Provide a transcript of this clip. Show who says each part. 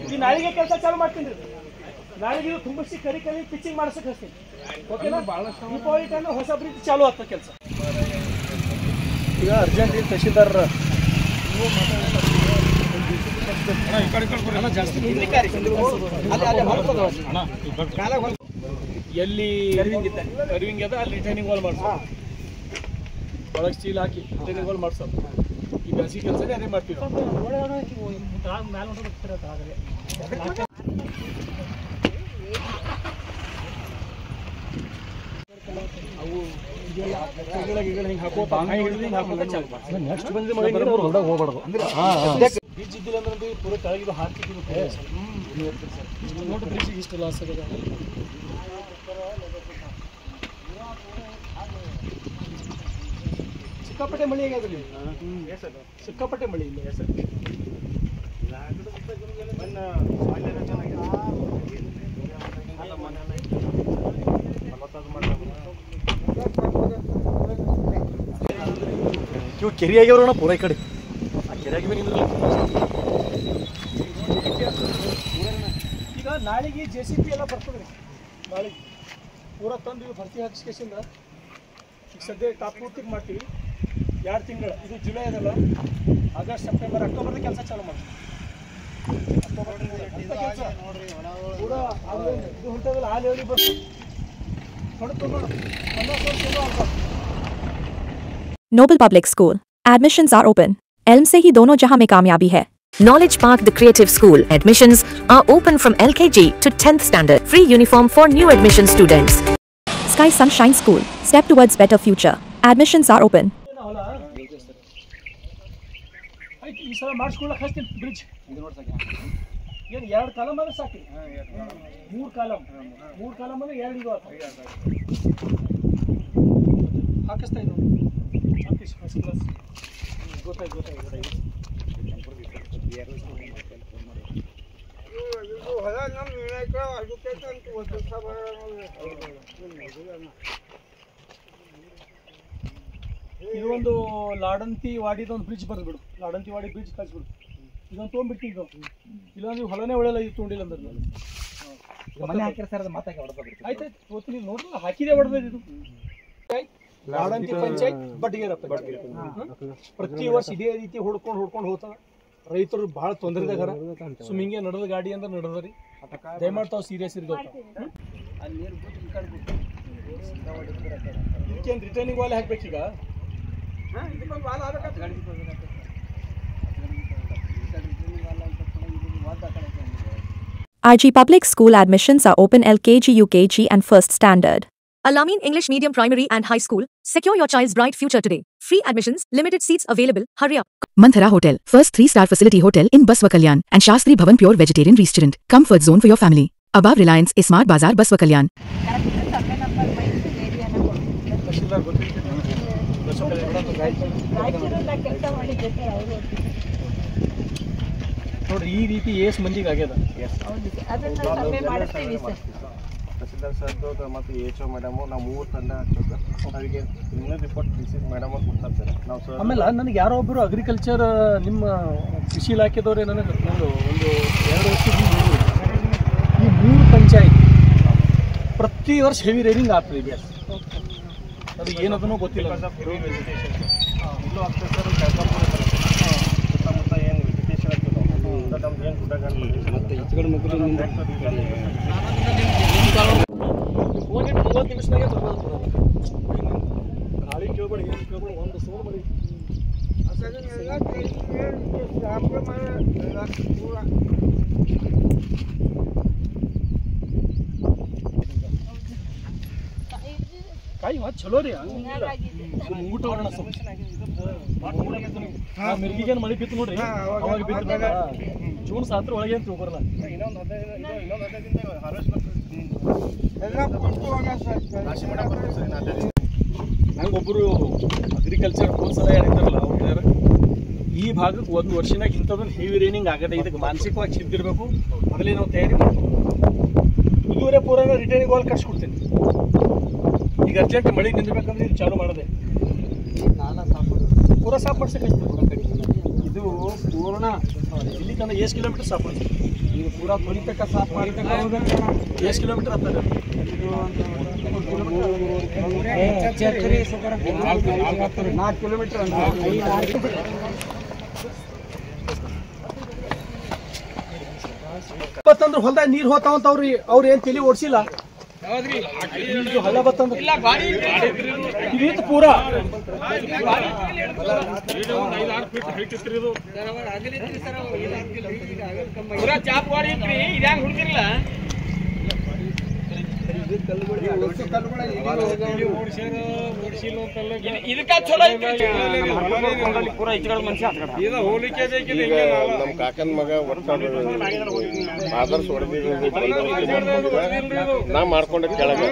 Speaker 1: ಈ ನಾಳೆಗೆ ಕೆಲಸ ಚಾಲು ಮಾಡ್ತೀನಿ. ನಾಳೆಗೆ ತುಂಬಿಸಿ ಕರಿ ಪಿಚ್ಚಿಂಗ್ ಮಾಡ್ಸಕ್ಕೆ ಹಚ್ತೀನಿ. ಓಕೆನಾ? ದೀಪಾವಳಿ ಟೈಮ್ ಹೊಸ ಬ್ರಿಡ್ಜ್ ಚಾಲು ಆಗ್ತದೆ ಕೆಲಸ. ಈಗ ಅರ್ಜೆಂಟ್ ತಹಶೀಲ್ದಾರ್ ಎಲ್ಲಿ ಕರ್ವಿಂಗ್ ಅದ ಅಲ್ಲಿ ರಿಟರ್ನಿಂಗ್ ವಾಲ್ ಮಾಡ್ಸೋ, ಒಳಗೆ ಸ್ಟೀಲ್ ಹಾಕಿ ರಿಟರ್ನಿಂಗ್ ವಾಲ್ ಮಾಡ್ಸೋ. ಈ ಬೇಸಿಗೆ ಕೆಲಸನೇ ಅದೇ ಮಾಡ್ತೀವಿ. ಅವು ಹಿಂಗೆ ಹಾಕೋತ ನೆಕ್ಸ್ಟ್ ಬಂದು ಹೋಗ್ಬಾರ್ದು. ಬ್ರಿಡ್ಜ್ ಇದ್ದಿಲ್ಲ ಅಂದ್ರೆ ಪೂರ ಕೆಳಗಿದು ಹಾಕಿದ್ದು ನೋಡಿ ಬ್ರಿಡ್ಜಿಗೆ ಇಷ್ಟು ಲಾಸ್ ಆಗಿದೆ. ಸಿಕ್ಕಾಪಟ್ಟೆ ಮಳೆ ಆಗ್ಯದ್ರಿ. ಸಿಕ್ಕಾಪಟ್ಟೆ ಮಳೆ ಇಲ್ಲ. ಇವು ಕೆರೆ ಆಗ್ಯಾವ್ರಣ ಪೂರ ಈ ಕಡೆ. ಆ ಕೆರೆ ಆಗಿದ್ರೆ ಈಗ ನಾಳೆಗೆ JCB ಎಲ್ಲ ಬರ್ತದೆ. ನಾಳೆಗೆ ಪೂರ ತಂದು ಇವು ಭರ್ತಿ ಹಾಕಿಸ್ಕೇಸಿಂದ ಈಗ ಸದ್ಯ ಟಾಪ್ ಪೂರ್ತಿಗೆ ಮಾಡ್ತೀವಿ. 2 ತಿಂಗಳು, ಇದು ಜುಲೈ ಅದಲ್ಲ, ಆಗಸ್ಟ್ ಸೆಪ್ಟೆಂಬರ್ ಅಕ್ಟೋಬರ್ದಾಗ ಕೆಲಸ ಚಾಲು ಮಾಡ್ತೀವಿ. ಪೂರ ಇದು ಹೊಂಟದಲ್ಲ ಆ ಲೆವೆಲಿಗೆ ಬರ್ತೀವಿ.
Speaker 2: Noble Public School. Admissions are open. Elm से ही दोनों जहां में कामयाबी है. Knowledge Park The Creative School. Admissions are open from LKG to 10th standard. Free uniform for new admission students. Sky Sunshine School. Step towards better future. Admissions are open.
Speaker 1: ಈ ಸಲ ಮಾಡಿಸ್ಕೊಳ್ಳಕ್ಕೆ ಹಚ್ತೀನಿ bridge. ಏನು 2 column ಅಂದ್ರೆ ಸಾಕು. 3 column ಅಂದ್ರೆ 2 ಇದು ಹಾಕಿಸ್ತಾ ಇದ್ದು ಹಾಕಿಸ್ first class. ಗೊತ್ತಾಯ್ತು. ಇದು ಒಂದು ಲಾಡಂತಿ ವಾಡಿದೊಂದು ಬ್ರಿಡ್ಜ್ ಬರ್ದ್ಬಿಡು. ಲಾಡಂತಿ ವಾಡಿ ಬ್ರಿಡ್ಜ್ ಕಳಿಸ್ಬಿಡು. ಇದೊಂದು ತೊಗೊಂಡ್ಬಿಟ್ಟು ಇದು ಇಲ್ಲೊಂದು ಹೊಲನೇ ಒಳ್ಳೆಲ್ಲ ಇದು ತೊಗೊಂಡಿಲ್ಲ ಅಂದ್ರೆ ಆಯ್ತಾಯ್ತು ಓದ್ತೀನಿ ನೋಡ್ರಲ್ಲ. ಹಾಕಿದೆ ಹೊಡೆದ ಇದು ಲಾಡಂತಿ ಪಂಚಾಯತ್ ಬಡ್ಗೇರಪ್ಪ. ಪ್ರತಿ ವರ್ಷ ಇದೇ ರೀತಿ ಹೊಡ್ಕೊಂಡು ಹೋಗ್ತಾರ. ರೈತರು ಭಾಳ ತೊಂದರೆದಾಗಾರ. ಹಿಂಗೆ ನಡೆದ ಗಾಡಿ ಅಂದ್ರೆ ನಡೆದ್ರಿ. ದಯಮಾಡಿ ತಾವು ಸೀರಿಯಸ್ ಇರ್ತಾವ. ಇದಕ್ಕೇನು ರಿಟರ್ನಿಂಗ್ ವಾಲ್ ಹಾಕ್ಬೇಕೀಗ.
Speaker 2: RG Public School admissions are open LKG, UKG and 1st standard. Al-Amin English Medium Primary and High School. Secure your child's bright future today. Free admissions, limited seats available. Hurry up.
Speaker 3: Manthara Hotel, first 3-star facility hotel in Baswa Kalyan and Shastri Bhavan Pure Vegetarian Restaurant. Comfort zone for your family. Above Reliance Smart Bazaar Baswa Kalyan.
Speaker 1: ನೋಡ್ರಿ ಈ ರೀತಿ ಎಷ್ಟು ಮಂದಿಗೆ ಆಗ್ಯದ.
Speaker 4: Tahsildar sir ಮತ್ತು HO madam ನಾವು 3 ತಂಡ ಆಗ್ತದೆ. ಅವರಿಗೆ ಇನ್ನೊಂದು ರಿಪೋರ್ಟ್ ಮೇಡಮ್ ಅವ್ರು ಕೊಡ್ತಾರೆ ಸರ್. ನಾವು ಸರ್
Speaker 1: ಆಮೇಲೆ ನನಗೆ ಯಾರೋ ಒಬ್ಬರು ಅಗ್ರಿಕಲ್ಚರ್ ನಿಮ್ಮ ಕೃಷಿ ಇಲಾಖೆದವ್ರೆ ನನಗೆ ಒಂದು 2 ವರ್ಷದಿಂದ ಈ 3 ಪಂಚಾಯತ್ ಪ್ರತಿ ವರ್ಷ ಹೆವಿ ರೈನಿಂಗ್ ಆಗ್ತದೆ. ಈಗ ಅದು ಏನದನ್ನೋ ಗೊತ್ತಿಲ್ಲ.
Speaker 4: ಇಲ್ಲೂ ಆಗ್ತದೆ ಸರ್. ಸುತ್ತಮುತ್ತ ಏನು ವೆಜಿಟೇಷನ್ ಆಗ್ತದೆ ನಮ್ದು ಏನು ಗುಡ್ಡಗಾಡು
Speaker 1: ಹೋಗಿಟ್ಟು 30 ನಿಮಿಷನಾಗೆ ಬರ್ಬೋದು. ಗಾಳಿ ಕೇಳ್ಬೇಡಿ, ಏನು ಕೇಳ್ಬೇಡಿ, ಒಂದು ಸೋಲು ಬರೀ ಕಾಯಿ ಚಲೋ ರೀ. ಊಟ ಮಿರ್ಗಿಗೇನು ಮಳೆ ಬಿತ್ತು ನೋಡ್ರಿ. ಅವಾಗ ಬಿತ್ತು ಜೂನ್ 7 ಒಳಗೆ ಅಂತ ಹೋಗೋರಲ್ಲ.
Speaker 4: ಇನ್ನೊಂದು 15 ದಿನದ ಹಾರ್ವೆಸ್ಟ್ ಬರ್ತದೆ.
Speaker 1: ನಂಗೊಬ್ಬರು ಅಗ್ರಿಕಲ್ಚರ್ ಕೋರ್ಸ್ ಎಲ್ಲ ಹೇಳಿದ್ದಾರಲ್ಲ ಅವ್ರು ಯಾರು ಈ ಭಾಗಕ್ಕೆ 1 ವರ್ಷನಾಗ ಇಂಥದ್ದೊಂದು ಹೆವಿ ರೈನಿಂಗ್ ಆಗದೆ. ಇದಕ್ಕೆ ಮಾನಸಿಕವಾಗಿ ಸಿದ್ದಿರಬೇಕು. ಮೊದಲೇ ನಾವು ತಯಾರಿ ಮಾಡ್ತೀವಿ. ಇದುವರೆ ಪೂರ ರಿಟರ್ನಿಂಗ್ ವಾಲ್ ಕಟ್ಸ್ಕೊಡ್ತೀನಿ. ಈಗ ಅರ್ಜೆಂಟ್ ಮಳೆ ನಿಂದಿರ್ಬೇಕಂದ್ರೆ ಇದು ಚಾಲು ಮಾಡದೆ. ಪೂರ ಸಾಫ್ ಮಾಡ್ಸಕ್ಕೆ ಇದು ಪೂರ್ಣ ಇಲ್ಲಿ ತನಕ ಎಷ್ಟು ಕಿಲೋಮೀಟರ್ ಸಾಫ್ ಮಾಡ್ತೀವಿ ಈಗ ಪೂರಾ ತೊಳಿತಕ್ಕ ಸಾಫ್ ಮಾಡಿತಕ್ಕ ಎಷ್ಟು ಕಿಲೋಮೀಟರ್ ಆಗ್ತದೆ 4 ಕಿಲೋಮೀಟರ್ ಬತ್ತಂದ್ರೆ ಹೊಲ್ದಾಗ ನೀರು ಹೋತಾವಂತ ಅವ್ರು ಏನ್ ತಲೆ ಓಡಿಸಿಲ್ಲ ಹಳ್ಳ ಬತ್ತಂದ್ರೆ ಇದು ಪೂರಾ
Speaker 5: ಇದಕ್ಕ ಚಲೋ
Speaker 4: ನಮ್ಮ ಕಾಕನ ಮಗ ಆದರ್ಶ ಹೊಡೆದಿದ್ದು ನಾ ಮಾಡ್ಕೊಂಡ ಕೆಳಗೆ